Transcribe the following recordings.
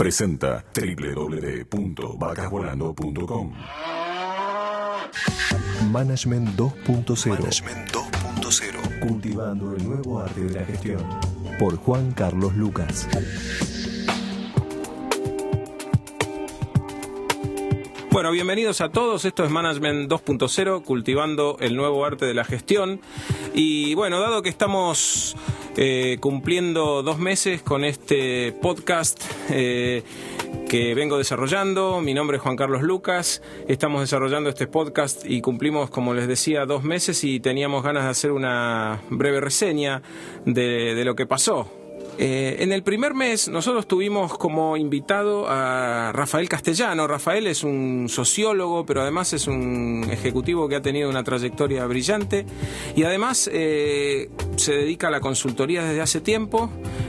presenta www.vacasvolando.com. Management 2.0. Cultivando el nuevo arte de la gestión. Por Juan Carlos Lucas. Bueno, bienvenidos a todos. Esto es Management 2.0, cultivando el nuevo arte de la gestión. Y bueno, dado que estamos cumpliendo 2 meses con este podcast que vengo desarrollando, mi nombre es Juan Carlos Lucas, estamos desarrollando este podcast y cumplimos, como les decía, 2 meses y teníamos ganas de hacer una breve reseña de lo que pasó. En el primer mes nosotros tuvimos como invitado a Rafael Castellano. Rafael es un sociólogo, pero además es un ejecutivo que ha tenido una trayectoria brillante y además se dedica a la consultoría desde hace tiempo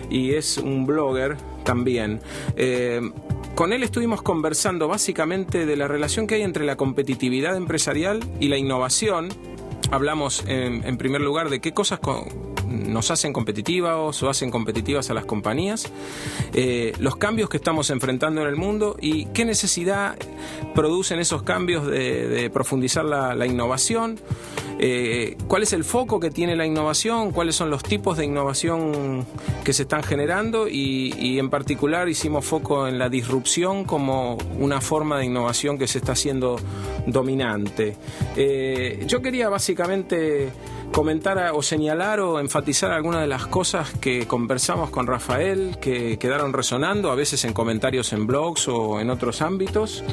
y es un blogger también. Con él estuvimos conversando básicamente de la relación que hay entre la competitividad empresarial y la innovación. Hablamos en primer lugar de qué cosas nos hacen competitivas o hacen competitivas a las compañías, los cambios que estamos enfrentando en el mundo y qué necesidad producen esos cambios de profundizar la innovación, cuál es el foco que tiene la innovación, cuáles son los tipos de innovación que se están generando y en particular hicimos foco en la disrupción como una forma de innovación que se está haciendo dominante. Yo quería básicamente comentar o señalar o enfatizar algunas de las cosas que conversamos con Rafael, que quedaron resonando, a veces en comentarios en blogs o en otros ámbitos.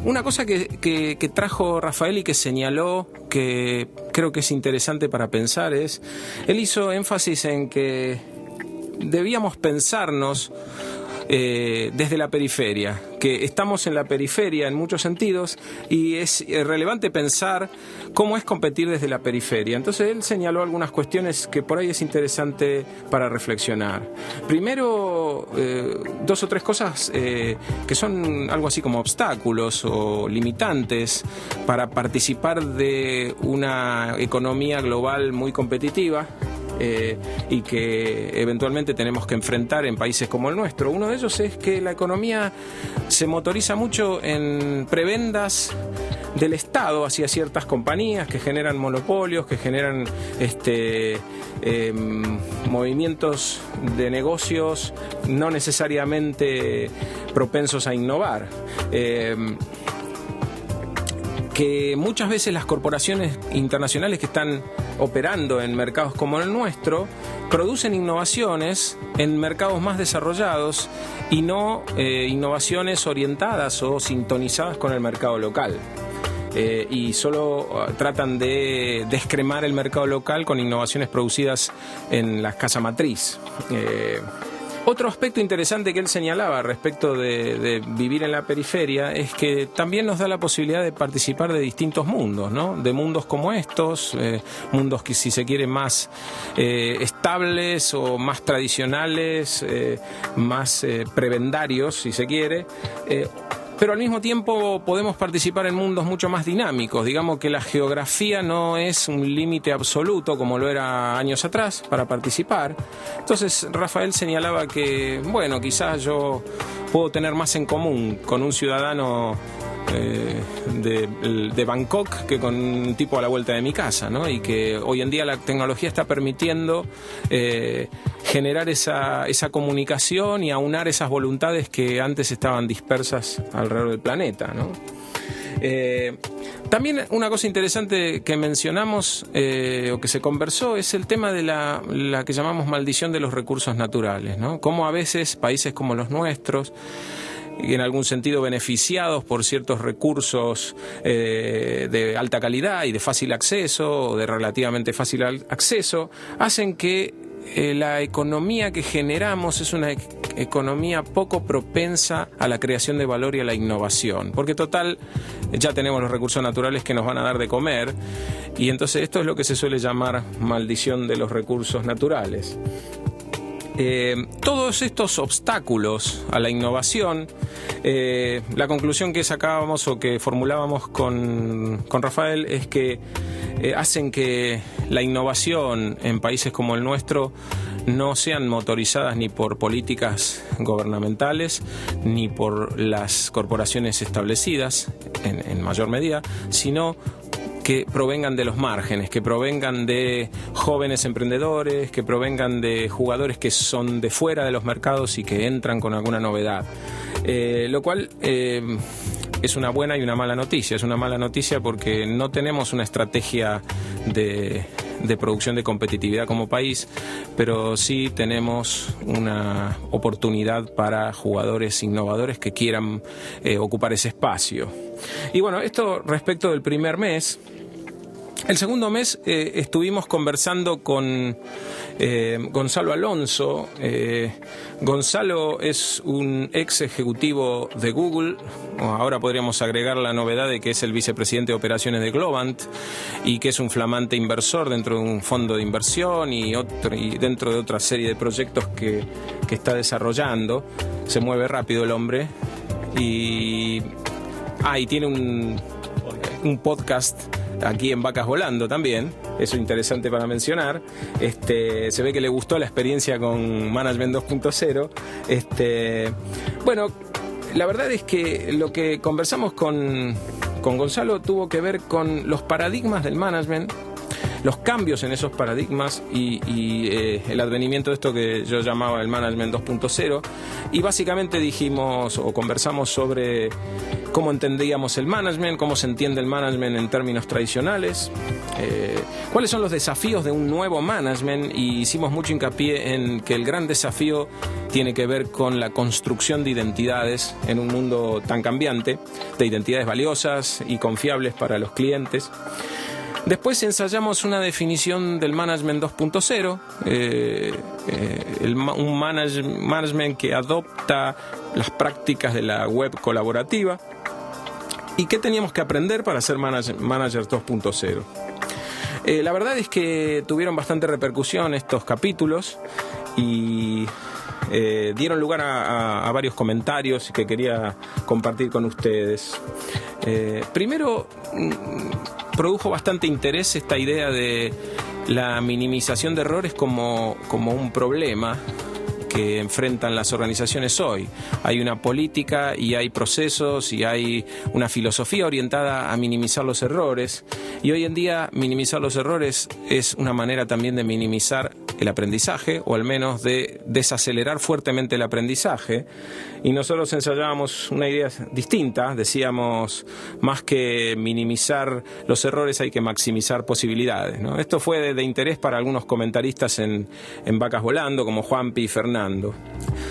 Una cosa que trajo Rafael y que señaló, que creo que es interesante para pensar, es, él hizo énfasis en que debíamos pensarnos desde la periferia, que estamos en la periferia en muchos sentidos y es relevante pensar cómo es competir desde la periferia. Entonces él señaló algunas cuestiones que por ahí es interesante para reflexionar. Primero, 2 o 3 cosas que son algo así como obstáculos o limitantes para participar de una economía global muy competitiva. Y que eventualmente tenemos que enfrentar en países como el nuestro. Uno de ellos es que la economía se motoriza mucho en prebendas del Estado hacia ciertas compañías que generan monopolios, que generan movimientos de negocios no necesariamente propensos a innovar. Que muchas veces las corporaciones internacionales que están operando en mercados como el nuestro producen innovaciones en mercados más desarrollados y no innovaciones orientadas o sintonizadas con el mercado local. Y solo tratan de descremar el mercado local con innovaciones producidas en la casa matriz. Otro aspecto interesante que él señalaba respecto de vivir en la periferia es que también nos da la posibilidad de participar de distintos mundos, ¿no? De mundos como estos, mundos que si se quiere más estables o más tradicionales, más prebendarios si se quiere, pero al mismo tiempo podemos participar en mundos mucho más dinámicos. Digamos que la geografía no es un límite absoluto como lo era años atrás para participar. Entonces Rafael señalaba que, bueno, quizás yo puedo tener más en común con un ciudadano de Bangkok que con un tipo a la vuelta de mi casa, ¿no? Y que hoy en día la tecnología está permitiendo generar esa comunicación y aunar esas voluntades que antes estaban dispersas alrededor del planeta, ¿no? También una cosa interesante que mencionamos o que se conversó es el tema de la que llamamos maldición de los recursos naturales, ¿no? Cómo a veces países como los nuestros, y en algún sentido beneficiados por ciertos recursos de alta calidad y de fácil acceso o de relativamente fácil acceso, hacen que la economía que generamos es una economía poco propensa a la creación de valor y a la innovación, porque total ya tenemos los recursos naturales que nos van a dar de comer y entonces esto es lo que se suele llamar maldición de los recursos naturales. Todos estos obstáculos a la innovación, la conclusión que sacábamos o que formulábamos con Rafael es que hacen que la innovación en países como el nuestro no sean motorizadas ni por políticas gubernamentales ni por las corporaciones establecidas en mayor medida, sino que provengan de los márgenes, que provengan de jóvenes emprendedores, que provengan de jugadores que son de fuera de los mercados y que entran con alguna novedad. Lo cual es una buena y una mala noticia. Es una mala noticia porque no tenemos una estrategia de producción de competitividad como país, pero sí tenemos una oportunidad para jugadores innovadores que quieran ocupar ese espacio. Y bueno, esto respecto del primer mes. El segundo mes estuvimos conversando con Gonzalo Alonso. Gonzalo es un ex ejecutivo de Google. Ahora podríamos agregar la novedad de que es el vicepresidente de operaciones de Globant y que es un flamante inversor dentro de un fondo de inversión y dentro de otra serie de proyectos que está desarrollando. Se mueve rápido el hombre y tiene un podcast aquí en Vacas Volando también. Eso es interesante para mencionar. Se ve que le gustó la experiencia con Management 2.0. Bueno, la verdad es que lo que conversamos con Gonzalo tuvo que ver con los paradigmas del management, los cambios en esos paradigmas y el advenimiento de esto que yo llamaba el Management 2.0. Y básicamente dijimos o conversamos sobre cómo entendíamos el management, cómo se entiende el management en términos tradicionales, cuáles son los desafíos de un nuevo management, y hicimos mucho hincapié en que el gran desafío tiene que ver con la construcción de identidades en un mundo tan cambiante, de identidades valiosas y confiables para los clientes. Después ensayamos una definición del Management 2.0, un management que adopta las prácticas de la web colaborativa. ¿Y qué teníamos que aprender para ser Managers 2.0? La verdad es que tuvieron bastante repercusión estos capítulos y dieron lugar a varios comentarios que quería compartir con ustedes. Primero, produjo bastante interés esta idea de la minimización de errores como un problema que enfrentan las organizaciones hoy. Hay una política y hay procesos y hay una filosofía orientada a minimizar los errores, y hoy en día minimizar los errores es una manera también de minimizar el aprendizaje, o al menos de desacelerar fuertemente el aprendizaje. Y nosotros ensayábamos una idea distinta. Decíamos, más que minimizar los errores hay que maximizar posibilidades, ¿no? Esto fue de interés para algunos comentaristas en Vacas Volando, como Juanpi y Fernando.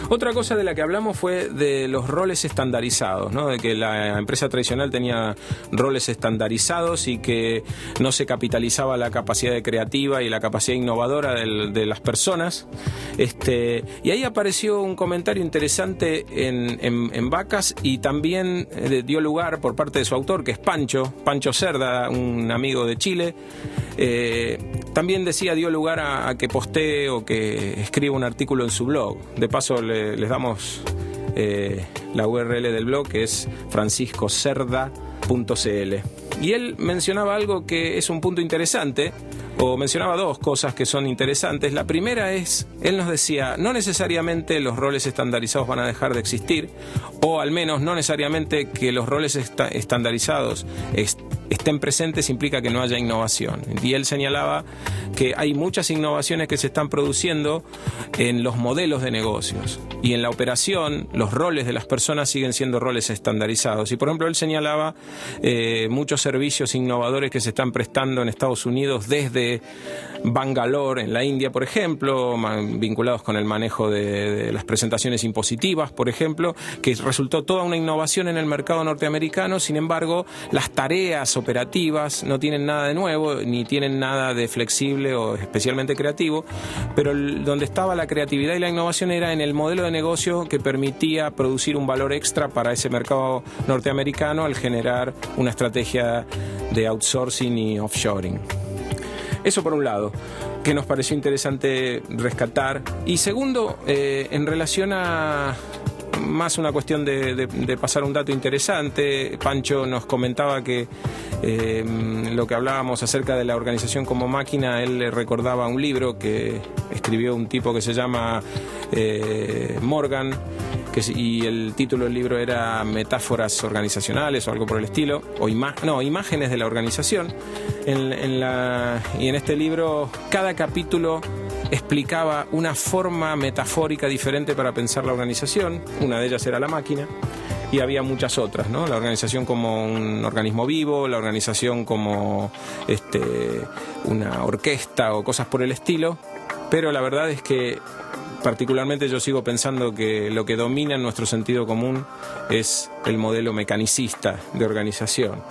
Otra cosa de la que hablamos fue de los roles estandarizados, ¿no? De que la empresa tradicional tenía roles estandarizados y que no se capitalizaba la capacidad creativa y la capacidad innovadora de las personas. Y ahí apareció un comentario interesante en Vacas, y también dio lugar por parte de su autor, que es Pancho Cerda, un amigo de Chile. También dio lugar a que postee o que escriba un artículo en su blog. De paso les damos la URL del blog, que es franciscocerda.cl. Y él mencionaba algo que es un punto interesante, o mencionaba dos cosas que son interesantes. La primera es, él nos decía, no necesariamente los roles estandarizados van a dejar de existir, o al menos no necesariamente que los roles estandarizados estén presentes implica que no haya innovación. Y él señalaba que hay muchas innovaciones que se están produciendo en los modelos de negocios, y en la operación los roles de las personas siguen siendo roles estandarizados. Y por ejemplo, él señalaba muchos servicios innovadores que se están prestando en Estados Unidos, desde Bangalore en la India, por ejemplo, vinculados con el manejo de las presentaciones impositivas, por ejemplo, que resultó toda una innovación en el mercado norteamericano. Sin embargo, las tareas operativas no tienen nada de nuevo, ni tienen nada de flexible o especialmente creativo, pero donde estaba la creatividad y la innovación era en el modelo de negocio que permitía producir un valor extra para ese mercado norteamericano al generar una estrategia de outsourcing y offshoring. Eso por un lado, que nos pareció interesante rescatar. Y segundo, en relación a más una cuestión de pasar un dato interesante. Pancho nos comentaba que lo que hablábamos acerca de la organización como máquina, él le recordaba un libro que escribió un tipo que se llama Morgan, y el título del libro era Metáforas organizacionales o algo por el estilo, o imágenes de la organización. Y en este libro cada capítulo explicaba una forma metafórica diferente para pensar la organización. Una de ellas era la máquina, y había muchas otras, ¿no? La organización como un organismo vivo, la organización como una orquesta o cosas por el estilo. Pero la verdad es que particularmente yo sigo pensando que lo que domina en nuestro sentido común es el modelo mecanicista de organización.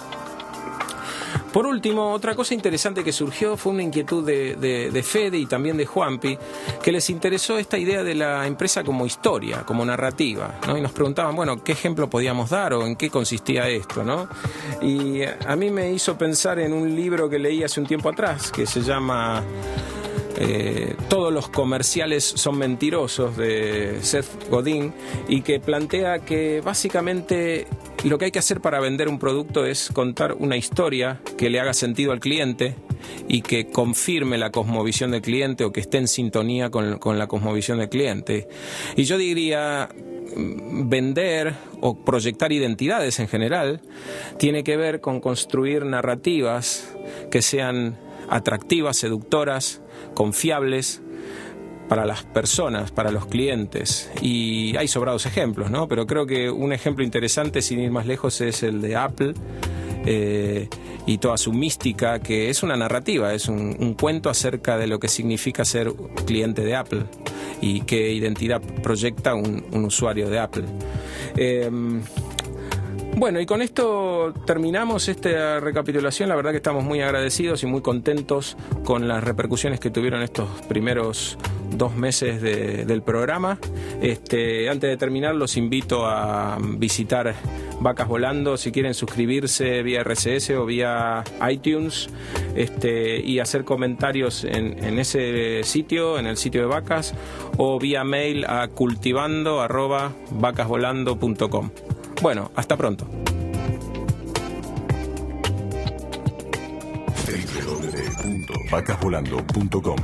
Por último, otra cosa interesante que surgió fue una inquietud de Fede y también de Juanpi, que les interesó esta idea de la empresa como historia, como narrativa, ¿no? Y nos preguntaban, bueno, ¿qué ejemplo podíamos dar o en qué consistía esto, ¿no? Y a mí me hizo pensar en un libro que leí hace un tiempo atrás, que se llama Todos los comerciales son mentirosos, de Seth Godin, y que plantea que básicamente lo que hay que hacer para vender un producto es contar una historia que le haga sentido al cliente y que confirme la cosmovisión del cliente o que esté en sintonía con la cosmovisión del cliente. Y yo diría, vender o proyectar identidades en general tiene que ver con construir narrativas que sean atractivas, seductoras, confiables para las personas, para los clientes. Y hay sobrados ejemplos, ¿no? Pero creo que un ejemplo interesante, sin ir más lejos, es el de Apple y toda su mística, que es una narrativa, es un cuento acerca de lo que significa ser cliente de Apple y qué identidad proyecta un usuario de Apple. Bueno, y con esto terminamos esta recapitulación. La verdad que estamos muy agradecidos y muy contentos con las repercusiones que tuvieron estos primeros 2 meses del programa. Antes de terminar, los invito a visitar Vacas Volando, si quieren suscribirse vía RSS o vía iTunes, y hacer comentarios en ese sitio, en el sitio de Vacas, o vía mail a cultivando@vacasvolando.com. Bueno, hasta pronto. www.vacasvolando.com